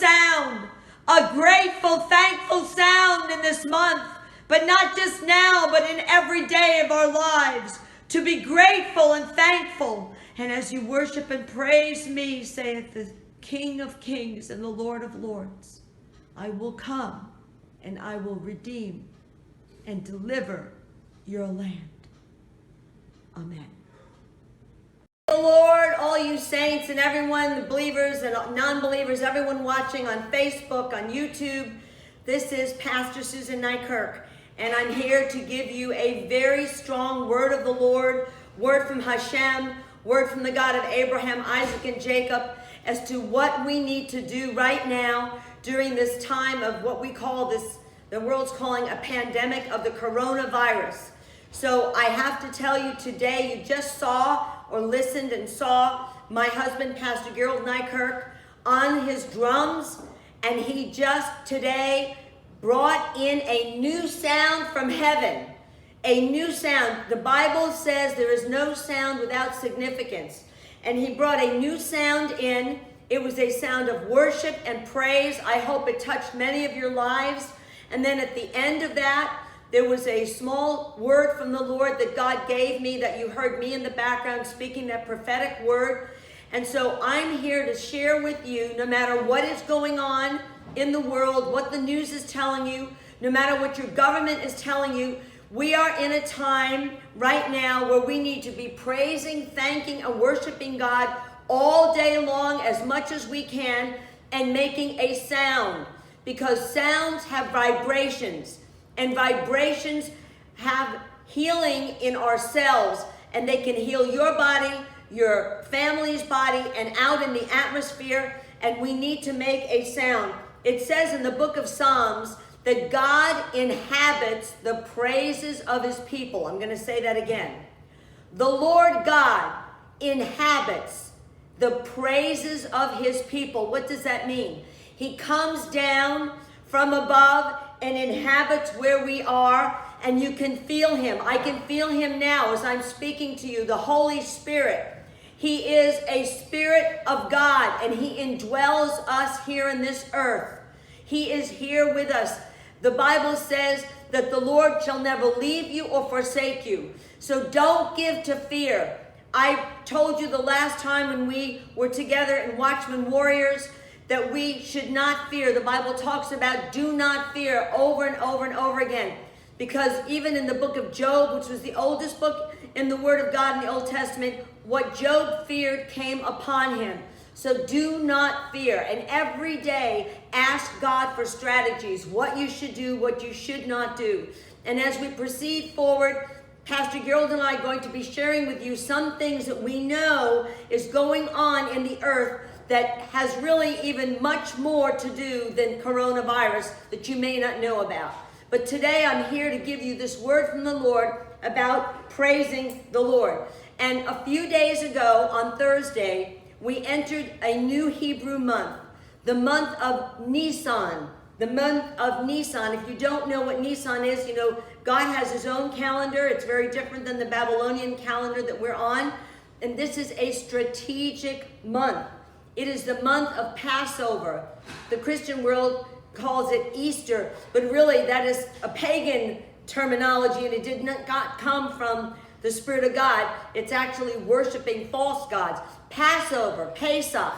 sound, a grateful, thankful sound in this month, but not just now, but in every day of our lives, to be grateful and thankful. And as you worship and praise me, saith the King of Kings and the Lord of Lords, I will come and I will redeem and deliver your land. Amen. The Lord, all you saints and everyone, the believers and non-believers, everyone watching on Facebook, on YouTube. This is Pastor Susan Nykirk, and I'm here to give you a very strong word of the Lord, word from Hashem, word from the God of Abraham, Isaac, and Jacob, as to what we need to do right now during this time of what we call this, the world's calling a pandemic of the coronavirus. So I have to tell you today, you just saw or listened and saw my husband, Pastor Gerald Nykirk, on his drums, and he just today brought in a new sound from heaven. A new sound. The Bible says there is no sound without significance. And he brought a new sound in. It was a sound of worship and praise. I hope it touched many of your lives. And then at the end of that, there was a small word from the Lord that God gave me, that you heard me in the background speaking that prophetic word. And so I'm here to share with you, no matter what is going on in the world, what the news is telling you, no matter what your government is telling you, we are in a time right now where we need to be praising, thanking, and worshiping God all day long as much as we can, and making a sound, because sounds have vibrations. And vibrations have healing in ourselves, and they can heal your body, your family's body, and out in the atmosphere, and we need to make a sound. It says in the book of Psalms that God inhabits the praises of his people. I'm going to say that again. The Lord God inhabits the praises of his people. What does that mean? He comes down from above and inhabits where we are, and you can feel him. I can feel him now as I'm speaking to you, the Holy Spirit. He is a Spirit of God, and he indwells us here in this earth. He is here with us. The Bible says that the Lord shall never leave you or forsake you. So don't give to fear. I told you the last time when we were together in Watchmen Warriors that we should not fear. The Bible talks about do not fear over and over and over again. Because even in the book of Job, which was the oldest book in the Word of God in the Old Testament, what Job feared came upon him. So do not fear. And every day, ask God for strategies, what you should do, what you should not do. And as we proceed forward, Pastor Gerald and I are going to be sharing with you some things that we know is going on in the earth that has really even much more to do than coronavirus that you may not know about. But today I'm here to give you this word from the Lord about praising the Lord. And a few days ago on Thursday, we entered a new Hebrew month, the month of Nisan. The month of Nisan. If you don't know what Nisan is, you know, God has his own calendar. It's very different than the Babylonian calendar that we're on. And this is a strategic month. It is the month of Passover. The Christian world calls it Easter, but really that is a pagan terminology, and it did not come from the Spirit of God. It's actually worshiping false gods. Passover, Pesach,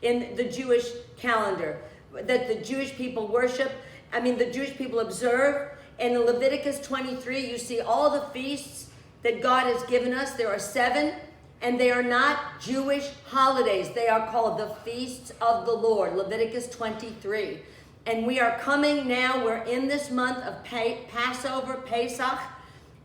in the Jewish calendar, that the Jewish people worship, the Jewish people observe. And in Leviticus 23, you see all the feasts that God has given us. There are 7. And they are not Jewish holidays. They are called the feasts of the Lord, Leviticus 23. And we are coming now, we're in this month of Passover, Pesach,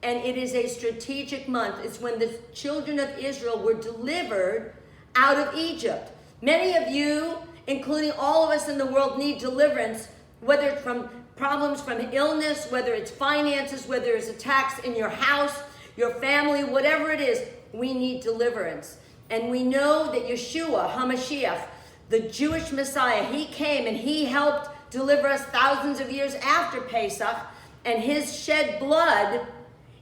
and it is a strategic month. It's when the children of Israel were delivered out of Egypt. Many of you, including all of us in the world, need deliverance, whether it's from problems from illness, whether it's finances, whether it's attacks in your house, your family, whatever it is. We need deliverance. And we know that Yeshua, HaMashiach, the Jewish Messiah, he came and he helped deliver us thousands of years after Pesach. And his shed blood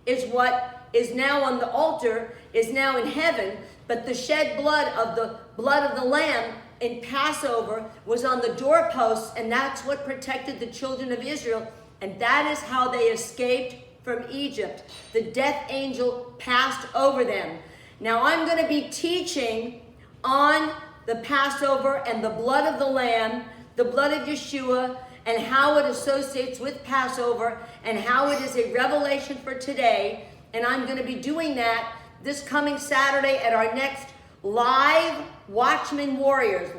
is what is now on the altar, is now in heaven. But the shed blood of the Lamb in Passover was on the doorposts, and that's what protected the children of Israel, and that is how they escaped from Egypt. The death angel passed over them. Now I'm going to be teaching on the Passover and the blood of the Lamb, the blood of Yeshua, and how it associates with Passover, and how it is a revelation for today. And I'm going to be doing that this coming Saturday at our next live Watchman Warriors,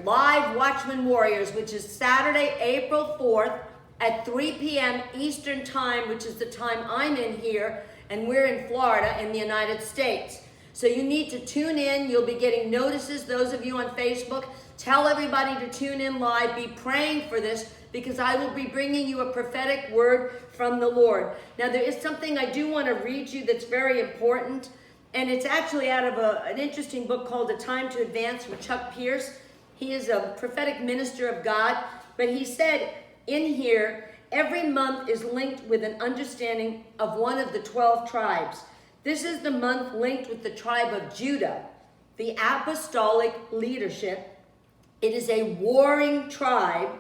which is Saturday, April 4th at 3 p.m. Eastern Time, which is the time I'm in here, and we're in Florida in the United States. So you need to tune in. You'll be getting notices. Those of you on Facebook, tell everybody to tune in live. Be praying for this, because I will be bringing you a prophetic word from the Lord. Now, there is something I do want to read you that's very important, and it's actually out of an interesting book called A Time to Advance from Chuck Pierce. He is a prophetic minister of God, but he said in here, every month is linked with an understanding of one of the 12 tribes. This is the month linked with the tribe of Judah, the apostolic leadership. It is a warring tribe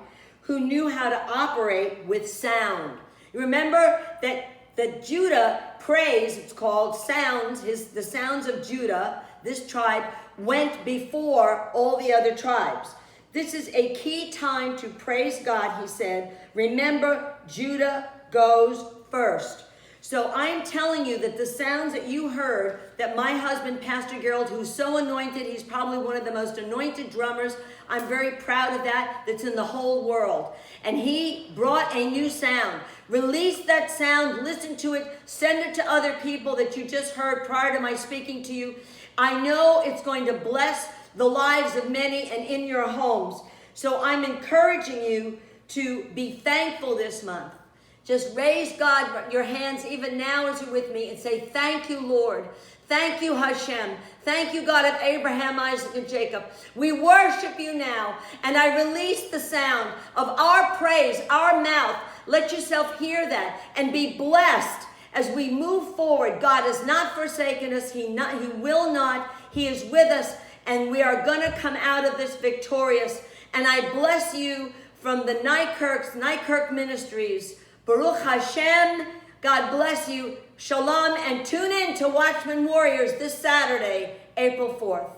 who knew how to operate with sound. You remember that Judah praise, it's called sounds, the sounds of Judah, this tribe, went before all the other tribes. This is a key time to praise God, he said. Remember, Judah goes first. So I'm telling you that the sounds that you heard, that my husband, Pastor Gerald, who's so anointed, he's probably one of the most anointed drummers. I'm very proud of that, that's in the whole world. And he brought a new sound. Release that sound, listen to it, send it to other people that you just heard prior to my speaking to you. I know it's going to bless the lives of many and in your homes. So I'm encouraging you to be thankful this month. Just raise God, your hands even now as you're with me, and say, thank you, Lord. Thank you, Hashem. Thank you, God of Abraham, Isaac, and Jacob. We worship you now, and I release the sound of our praise, our mouth. Let yourself hear that and be blessed as we move forward. God has not forsaken us. He will not. He is with us, and we are going to come out of this victorious. And I bless you from the Nykirk Ministries. Baruch Hashem. God bless you. Shalom, and tune in to Watchman Warriors this Saturday, April 4th.